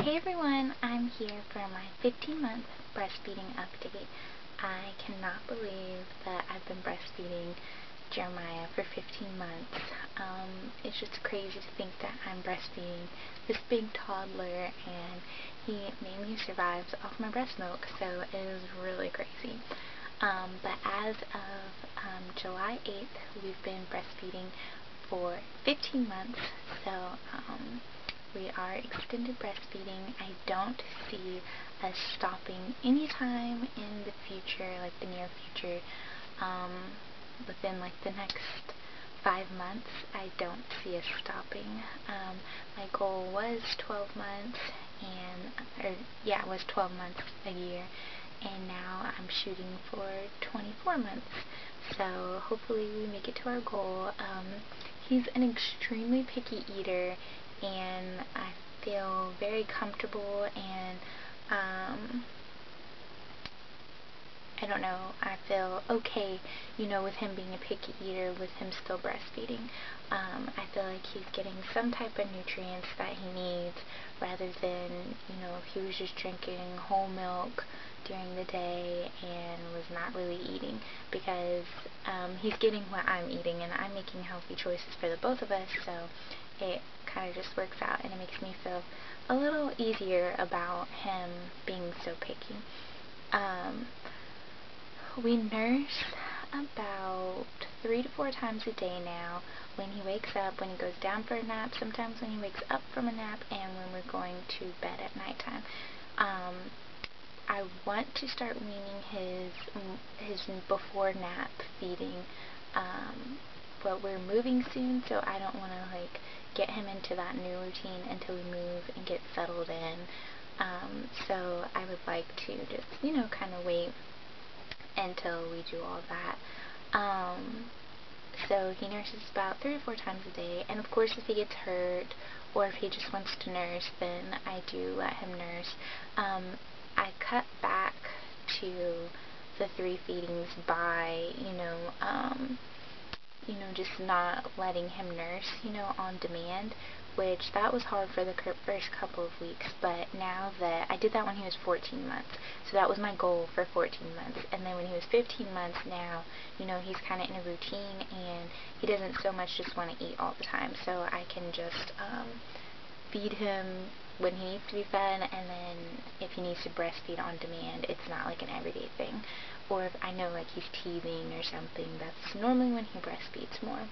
Hey everyone, I'm here for my 15-month breastfeeding update. I cannot believe that I've been breastfeeding Jeremiah for 15 months. It's just crazy to think that I'm breastfeeding this big toddler and he mainly survives off my breast milk, so it is really crazy. But as of July 8th, we've been breastfeeding for 15 months, so we are extended breastfeeding. I don't see us stopping anytime in the future, like the near future. Within like the next 5 months, I don't see us stopping. My goal was 12 months, it was 12 months a year, and now I'm shooting for 24 months. So hopefully we make it to our goal. He's an extremely picky eater, and I feel very comfortable, and I don't know, I feel okay, with him being a picky eater, with him still breastfeeding. I feel like he's getting some type of nutrients that he needs, rather than, if he was just drinking whole milk during the day and was not really eating, because he's getting what I'm eating, and I'm making healthy choices for the both of us, so it kind of just works out, and it makes me feel a little easier about him being so picky. We nurse about 3 to 4 times a day now, when he wakes up, when he goes down for a nap, sometimes when he wakes up from a nap, and when we're going to bed at nighttime. I want to start weaning his before nap feeding, but we're moving soon, so I don't want to get him into that new routine until we move and get settled in. So I would like to just, kind of wait until we do all that. So he nurses about 3 or 4 times a day, and of course if he gets hurt or if he just wants to nurse, then I do let him nurse. I cut back to the 3 feedings by, just not letting him nurse, on demand, which that was hard for the first couple of weeks, but now that I did that when he was 14 months, so that was my goal for 14 months, and then when he was 15 months now, he's kind of in a routine, and he doesn't so much just want to eat all the time, so I can just feed him when he needs to be fed, and then if he needs to breastfeed on demand, it's not like an everyday thing. Or if I know he's teething or something, that's normally when he breastfeeds more.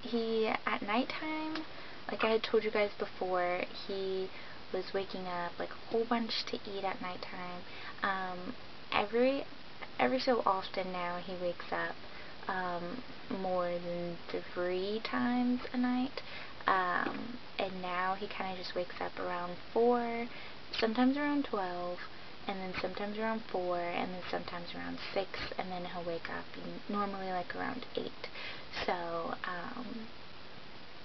He, at nighttime, like I had told you guys before, he was waking up a whole bunch to eat at nighttime. Every so often now he wakes up more than 3 times a night, and now he kind of just wakes up around 4, sometimes around 12, and then sometimes around 4, and then sometimes around 6, and then he'll wake up normally around 8. So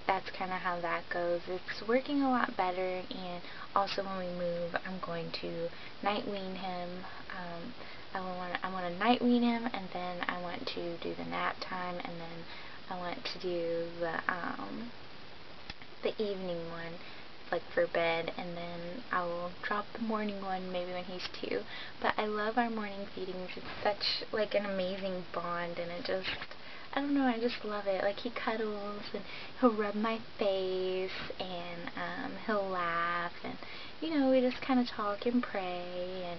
that's kind of how that goes. It's working a lot better, and also when we move, I'm going to night wean him. I want to night wean him, and then I want to do the nap time, and then I want to do the evening one, for bed, and then I will drop the morning one maybe when he's 2. But I love our morning feedings. It's such an amazing bond, and it just, I don't know, I just love it. He cuddles, and he'll rub my face, and he'll laugh, and we just kind of talk and pray, and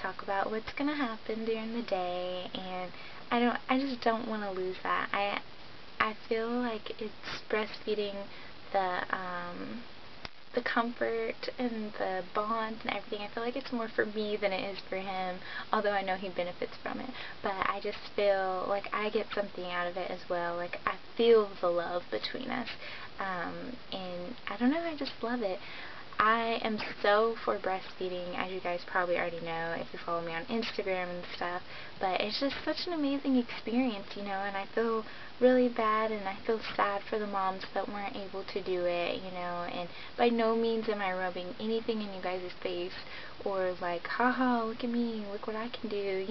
talk about what's gonna happen during the day, and I just don't want to lose that. I feel like it's breastfeeding, the comfort and the bond and everything. I feel like it's more for me than it is for him, although I know he benefits from it, but I just feel like I get something out of it as well. I feel the love between us, and I don't know, I just love it. I am so for breastfeeding, as you guys probably already know if you follow me on Instagram and stuff, but it's just such an amazing experience, and I feel really bad, and I feel sad for the moms that weren't able to do it, and by no means am I rubbing anything in you guys' face, or haha, look at me, look what I can do,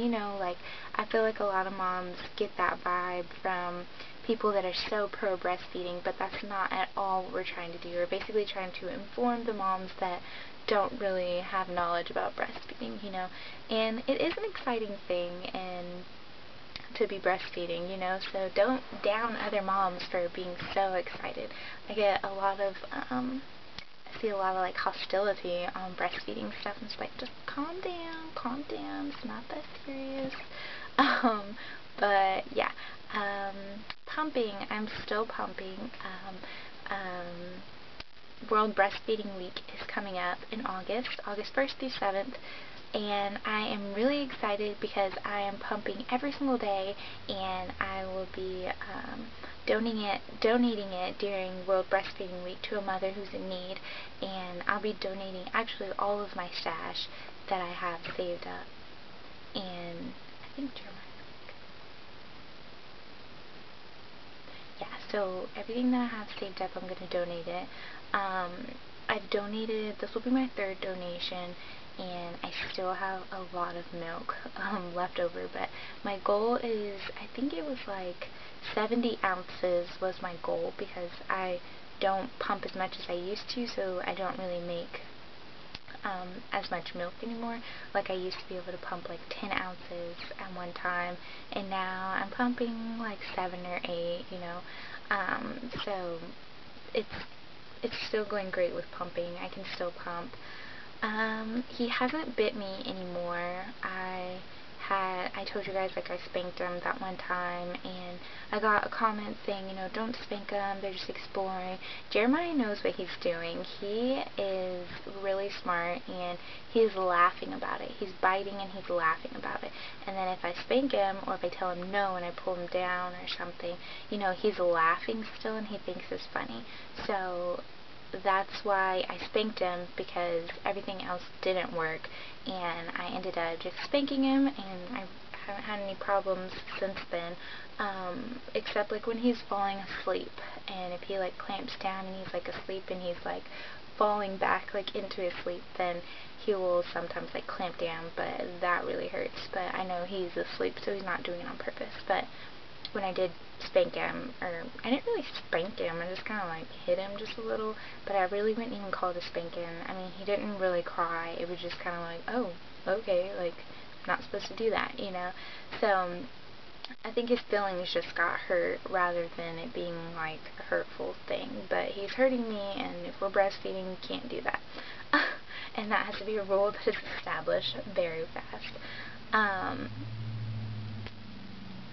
I feel like a lot of moms get that vibe from people that are so pro breastfeeding, but that's not at all what we're trying to do. We're basically trying to inform the moms that don't really have knowledge about breastfeeding, you know, and it is an exciting thing and to be breastfeeding, you know, so don't down other moms for being so excited. I get a lot of, I see a lot of like hostility on breastfeeding stuff, and it's like, just calm down, it's not that serious. But yeah, pumping, I'm still pumping. World Breastfeeding Week is coming up in August 1st through 7th, and I am really excited because I am pumping every single day, and I will be donating it during World Breastfeeding Week to a mother who's in need, and I'll be donating actually all of my stash that I have saved up, and I think Jeremiah. Yeah, so everything that I have saved up, I'm going to donate it. I've donated, this will be my 3rd donation, and I still have a lot of milk left over, but my goal is, I think it was like 70 ounces was my goal, because I don't pump as much as I used to, so I don't really make as much milk anymore. Like I used to be able to pump like 10 ounces at one time, and now I'm pumping like 7 or 8, you know. So it's still going great with pumping. I can still pump. He hasn't bit me anymore. I told you guys, like, I spanked him that one time, and I got a comment saying, you know, don't spank them, they're just exploring. Jeremiah knows what he's doing. He is really smart, and he's laughing about it. He's biting and he's laughing about it. And then if I spank him, or if I tell him no and I pull him down or something, you know, he's laughing still and he thinks it's funny. So that's why I spanked him, because everything else didn't work, and I ended up just spanking him, and I haven't had any problems since then, except like when he's falling asleep, and if he like clamps down and he's like asleep and he's like falling back like into his sleep, then he will sometimes like clamp down, but that really hurts. But I know he's asleep, so he's not doing it on purpose. But when I did spank him, or I didn't really spank him, I just kind of like hit him just a little, but I really wouldn't even call it a spanking. I mean, he didn't really cry. It was just kind of like, oh, okay, like, I'm not supposed to do that, you know. So I think his feelings just got hurt rather than it being like a hurtful thing. But he's hurting me, and if we're breastfeeding, you can't do that. And that has to be a rule that is established very fast.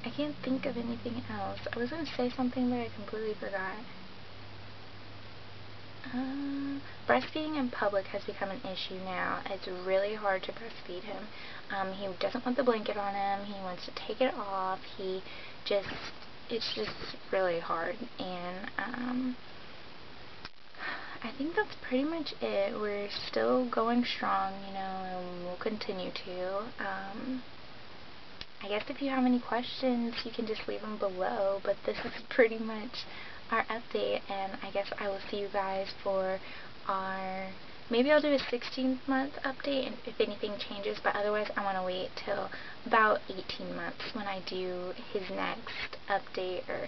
I can't think of anything else. I was going to say something, but I completely forgot. Breastfeeding in public has become an issue now. It's really hard to breastfeed him. He doesn't want the blanket on him. He wants to take it off. It's just really hard. And, I think that's pretty much it. We're still going strong, you know, and we'll continue to. I guess if you have any questions, you can just leave them below, but this is pretty much our update, and I guess I will see you guys for our, maybe I'll do a 16th month update and if anything changes, but otherwise I want to wait till about 18 months when I do his next update or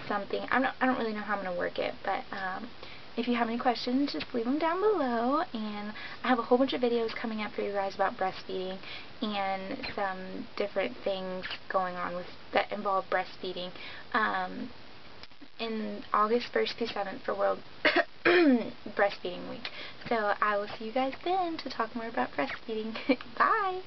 something. I don't really know how I'm going to work it, but if you have any questions, just leave them down below, and I have a whole bunch of videos coming up for you guys about breastfeeding and some different things going on with that involve breastfeeding in August 1st through 7th for World Breastfeeding Week. So I will see you guys then to talk more about breastfeeding. Bye!